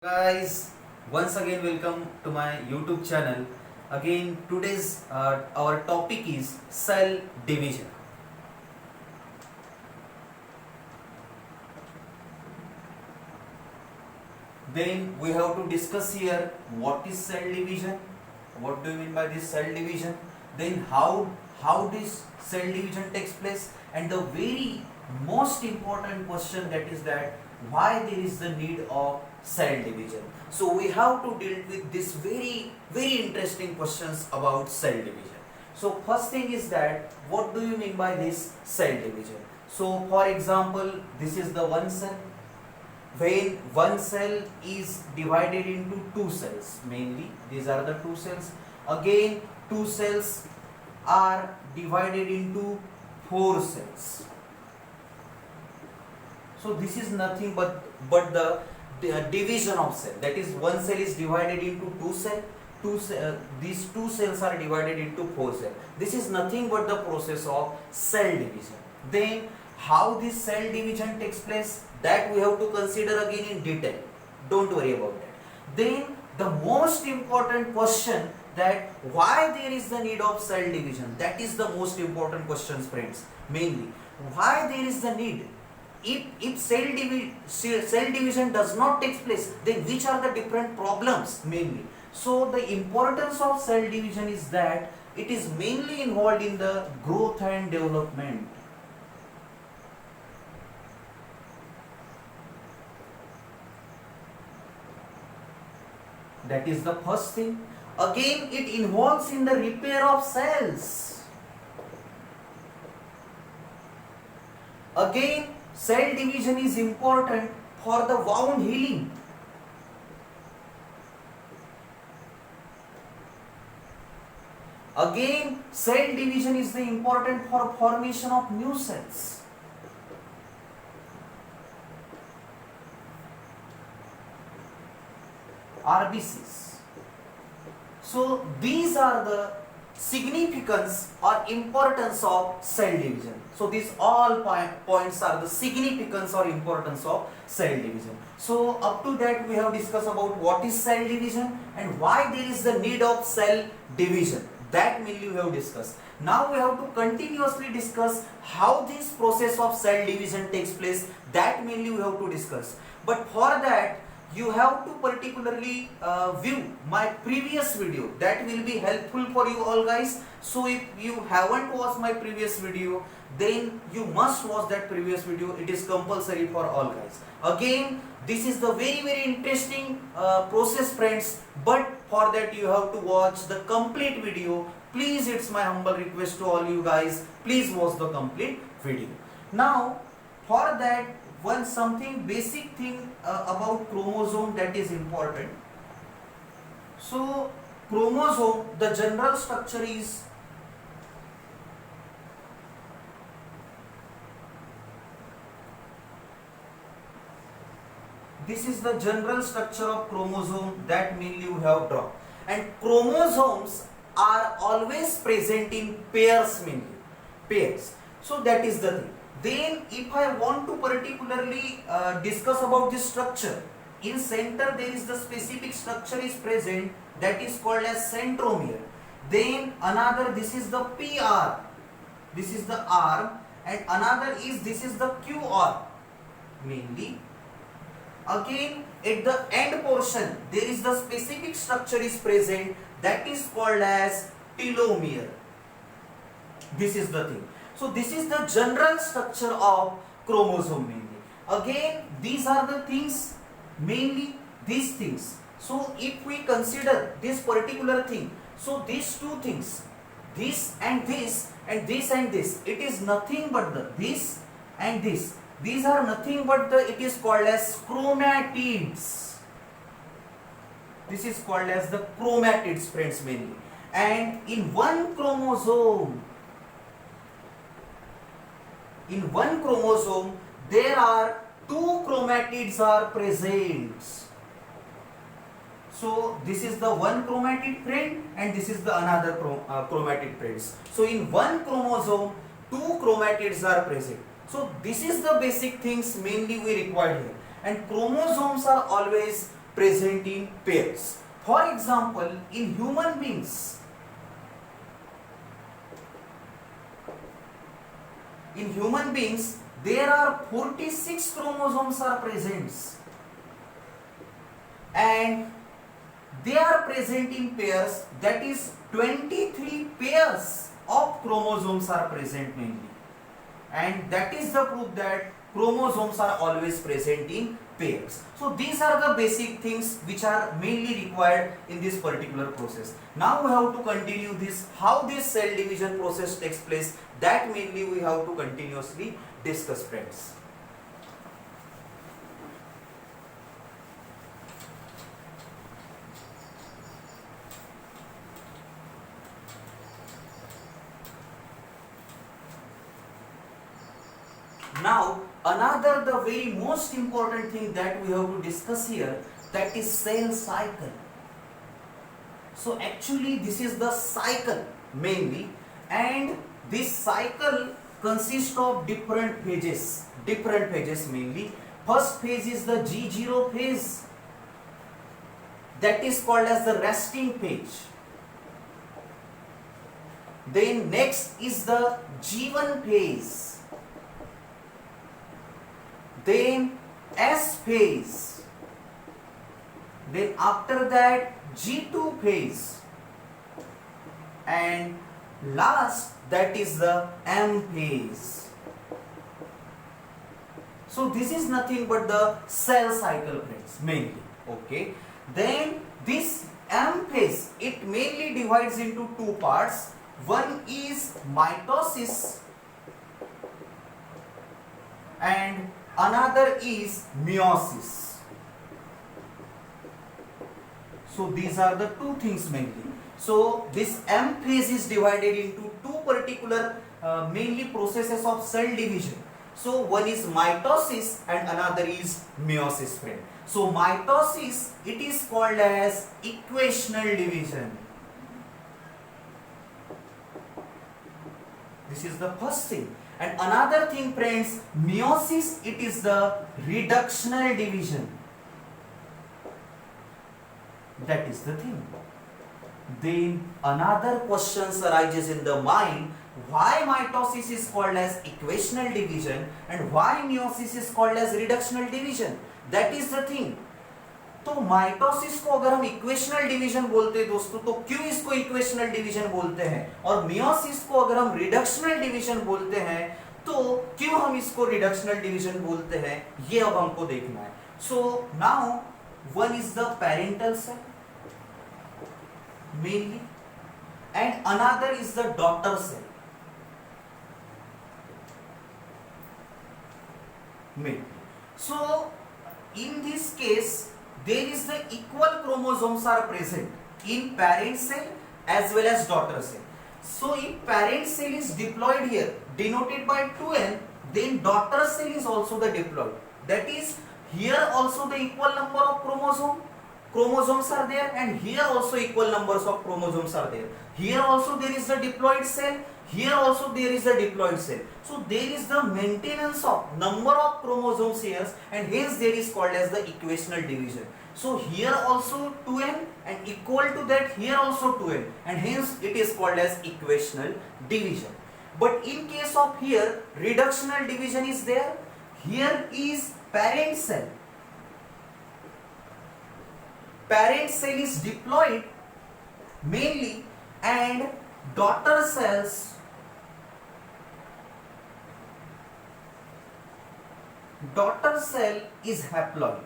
Guys, once again welcome to my YouTube channel. Again, today's our topic is cell division. Then we have to discuss here what is cell division, what do you mean by this cell division, then how this cell division takes place, and the very most important question, that is that why there is the need of cell division. So we have to deal with this very interesting questions about cell division. So first thing is that what do you mean by this cell division? So for example, this is the one cell. When one cell is divided into two cells, mainly these are the two cells. Again, two cells are divided into four cells. So this is nothing but the division of cell. That is, one cell is divided into these two cells are divided into four cells. This is nothing but the process of cell division. Then how this cell division takes place, that we have to consider again in detail. Don't worry about that. Then the most important question, that why there is the need of cell division, that is the most important question, friends. Mainly, why there is the need? If cell division does not take place, then which are the different problems mainly? So the importance of cell division is that it is mainly involved in the growth and development. That is the first thing. Again, it involves in the repair of cells. Again, cell division is important for the wound healing. Again, cell division is the important for formation of new cells. RBCs. So these are the significance or importance of cell division. So these all points are the significance or importance of cell division. So up to that we have discussed about what is cell division and why there is the need of cell division. That mainly we have discussed. Now we have to continuously discuss how this process of cell division takes place. That mainly we have to discuss. But for that, you have to particularly view my previous video. That will be helpful for you all, guys. So if you haven't watched my previous video, then you must watch that previous video. It is compulsory for all, guys. Again, this is the very interesting process, friends, but for that you have to watch the complete video. Please, it's my humble request to all you guys, please watch the complete video. Now for that, one something basic thing about chromosome that is important. So chromosome, the general structure is this is the general structure of chromosome that mainly we have drawn, and chromosomes are always present in pairs, mainly pairs. So that is the thing. Then if I want to particularly discuss about this structure, in center there is the specific structure is present, that is called as centromere. Then another, this is the PR, this is the arm, and another is this is the QR mainly. Again, at the end portion there is the specific structure is present, that is called as telomere. This is the thing. So this is the general structure of chromosome mainly. Again, these are the things, mainly these things. So if we consider this particular thing, so these two things, this and this and this and this, it is nothing but the this and this. These are nothing but the, it is called as chromatids. This is called as the chromatids, friends, mainly. And in one chromosome, there are two chromatids are present. So this is the one chromatid friend and this is the another chromatid friends. So in one chromosome, two chromatids are present. So this is the basic things mainly we require here. And chromosomes are always present in pairs. For example, in human beings, there are 46 chromosomes are present, and they are present in pairs, that is 23 pairs of chromosomes are present mainly, and that is the proof that chromosomes are always present in pairs. So these are the basic things which are mainly required in this particular process. Now we have to continue this, how this cell division process takes place, that mainly we have to continuously discuss, friends. Now another, the very most important thing that we have to discuss here, that is cell cycle. So actually this is the cycle mainly, and this cycle consists of different phases mainly. First phase is the G0 phase, that is called as the resting phase. Then next is the G1 phase, then S phase, then after that G2 phase, and last, that is the M phase. So this is nothing but the cell cycle, friends, mainly. Okay, then this M phase, it mainly divides into two parts. One is mitosis and another is meiosis. So these are the two things mainly. So this M phase is divided into two particular mainly processes of cell division. So one is mitosis and another is meiosis, friend. So mitosis, it is called as equational division. This is the first thing. And another thing, friends, meiosis, it is the reductional division. That is the thing. Then another question arises in the mind, why mitosis is called as equational division and why meiosis is called as reductional division? That is the thing. तो mitosis को अगर हम equational division बोलते हैं दोस्तों, तो क्यों इसको इक्वेशनल डिवीजन बोलते हैं, और मियोसिस को अगर हम रिडक्शनल डिवीजन बोलते हैं तो क्यों हम इसको रिडक्शनल डिवीजन बोलते हैं, ये अब हमको देखना है. So now one is the parental cell mainly and another is the daughter cell mainly. So in this case there is the equal chromosomes are present in parent cell as well as daughter cell. So if parent cell is diploid here denoted by 2n, then daughter cell is also the diploid, that is here also the equal number of chromosomes are there, and here also equal numbers of chromosomes are there. Here also there is the diploid cell, here also there is a diploid cell. So there is the maintenance of number of chromosomes here, and hence there is called as the equational division. So here also 2n and equal to that here also 2n, and hence it is called as equational division. But in case of here reductional division is there. Here is parent cell. Parent cell is diploid mainly and daughter cell is haploid.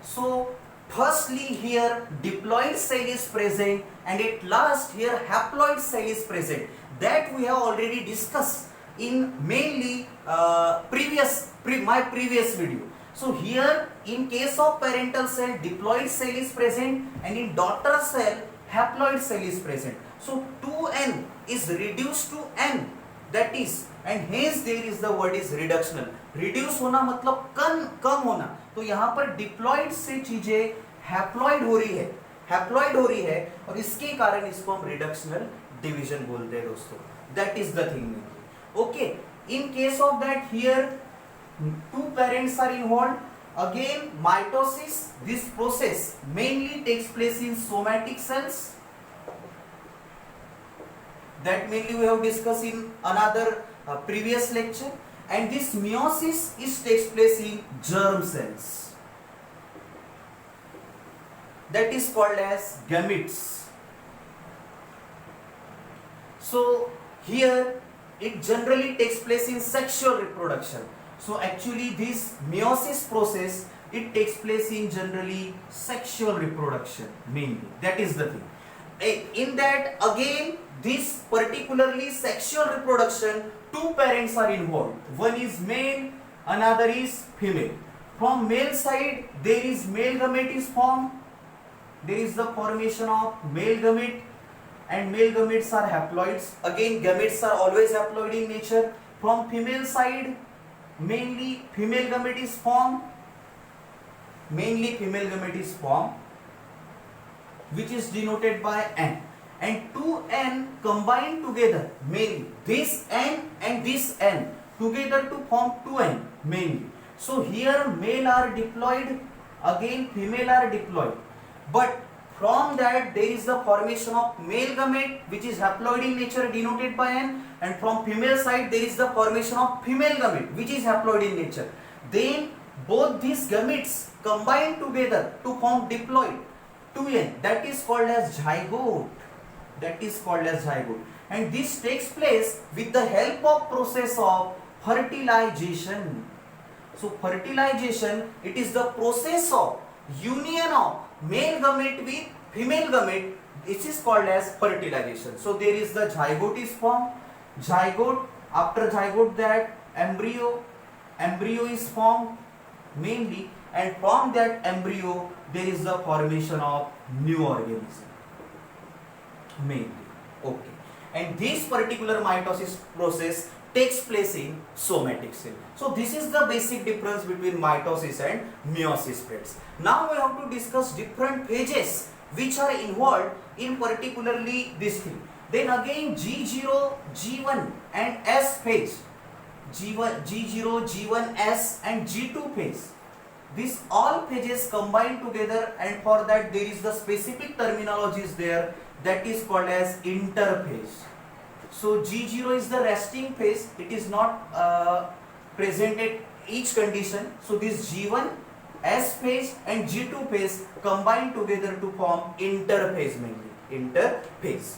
So firstly here diploid cell is present and at last here haploid cell is present. That we have already discussed in mainly my previous video. So here in case of parental cell diploid cell is present and in daughter cell haploid cell is present. So 2n is reduced to n, that is, and hence there is the word is reductional. Reduce होना मतलब कम होना, तो यहाँ पर diploid से चीजें haploid हो रही है और इसके कारण इसको हम reductional division बोलते हैं दोस्तों. That is the thing. Okay, in case of that here two parents are involved Again, mitosis, this process mainly takes place in somatic cells. That mainly we have discussed in another previous lecture. And this meiosis takes place in germ cells. That is called as gametes. So here it generally takes place in sexual reproduction. So actually this meiosis process, it takes place in generally sexual reproduction mainly. That is the thing. In that again, this particularly sexual reproduction, two parents are involved. One is male, another is female. From male side, there is male gamete is formed. There is the formation of male gamete, and male gametes are haploids. Again, gametes are always haploid in nature. From female side, mainly female gamete is formed. Mainly female gamete is formed, which is denoted by N. And two N combined together, mainly this N and this N together to form 2N mainly. So here male are diploid, again female are diploid. But from that there is the formation of male gamete, which is haploid in nature, denoted by N, and from female side there is the formation of female gamete, which is haploid in nature. Then both these gametes combine together to form diploid, 2N, that is called as zygote. That is called as zygote. And this takes place with the help of process of fertilization. So fertilization, it is the process of union of male gamete with female gamete. This is called as fertilization. So there is the zygote is formed. Zygote, after zygote that embryo is formed mainly, and from that embryo there is the formation of new organism mainly. Okay. And this particular mitosis process takes place in somatic cell. So this is the basic difference between mitosis and meiosis, friends. Now we have to discuss different phases which are involved in particularly this thing. Then again G0, G1 and S phase. G0, G1, S and G2 phase. These all phases combine together, and for that there is the specific terminology is there, that is called as interphase. So G0 is the resting phase, it is not present at each condition. So this G1, S phase and G2 phase combine together to form interphase mainly. Interphase.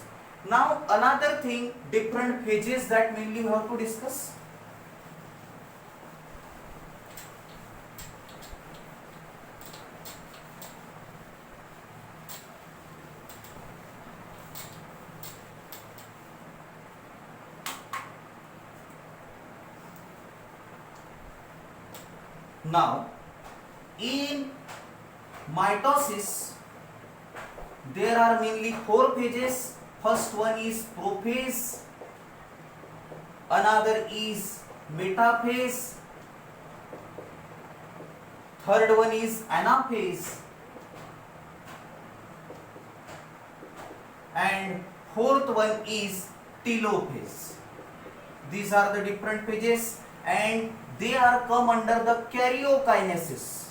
Now another thing, different phases that mainly we have to discuss. Now, in mitosis, there are mainly 4 phases. First one is prophase, another is metaphase, third one is anaphase, and fourth one is telophase. These are the different phases, and they are come under the karyokinesis.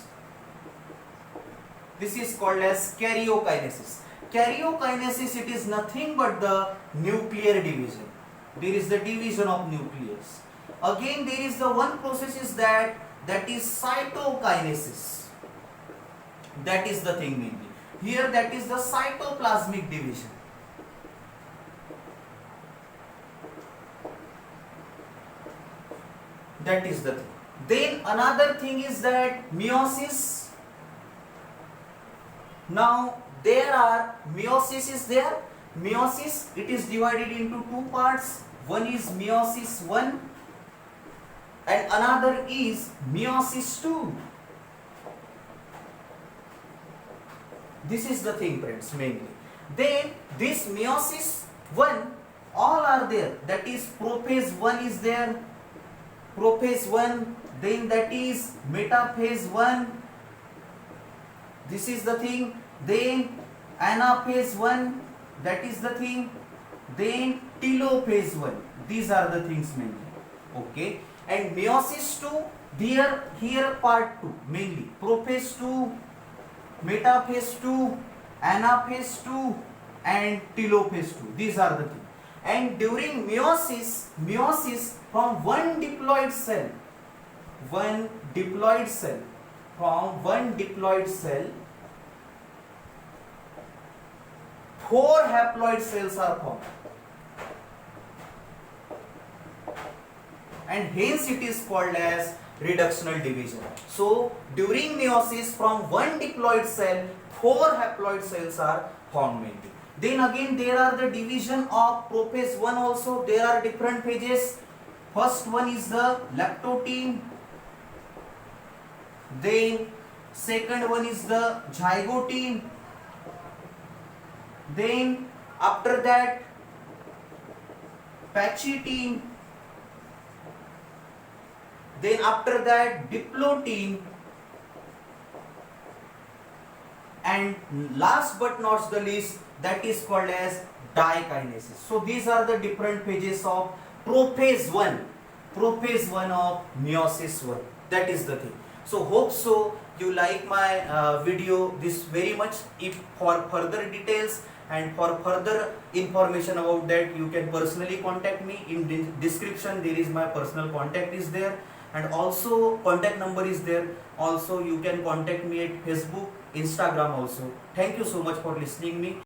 This is called as karyokinesis. Karyokinesis, it is nothing but the nuclear division. There is the division of nucleus. Again there is the one process is that is cytokinesis. That is the thing mainly. Here that is the cytoplasmic division. That is the thing. Then another thing is that meiosis. Now there are meiosis is there. Meiosis, it is divided into 2 parts. One is meiosis 1 and another is meiosis 2. This is the thing, friends, mainly. Then this meiosis 1, all are there. That is prophase 1 is there. Prophase 1, then that is metaphase 1. This is the thing. Then anaphase 1, that is the thing. Then telophase 1. These are the things mainly. Okay. And meiosis 2, Here part 2 mainly prophase 2, metaphase 2, anaphase 2 and telophase 2. These are the things. And during meiosis from one diploid cell, from one diploid cell, 4 haploid cells are formed. And hence it is called as reductional division. So during meiosis from one diploid cell, 4 haploid cells are formed mainly. Then again there are the division of prophase 1 also. There are different phases. First one is the lactotein. Then second one is the zygotein. Then after that pachytein. Then after that diplotein, and last but not the least, that is called as dikinesis. So these are the different phases of prophase 1 of meiosis 1. That is the thing. So hope so you like my video this very much. If for further details and for further information about that, you can personally contact me. In the description there is my personal contact is there, and also contact number is there. Also you can contact me at Facebook, Instagram also. Thank you so much for listening me.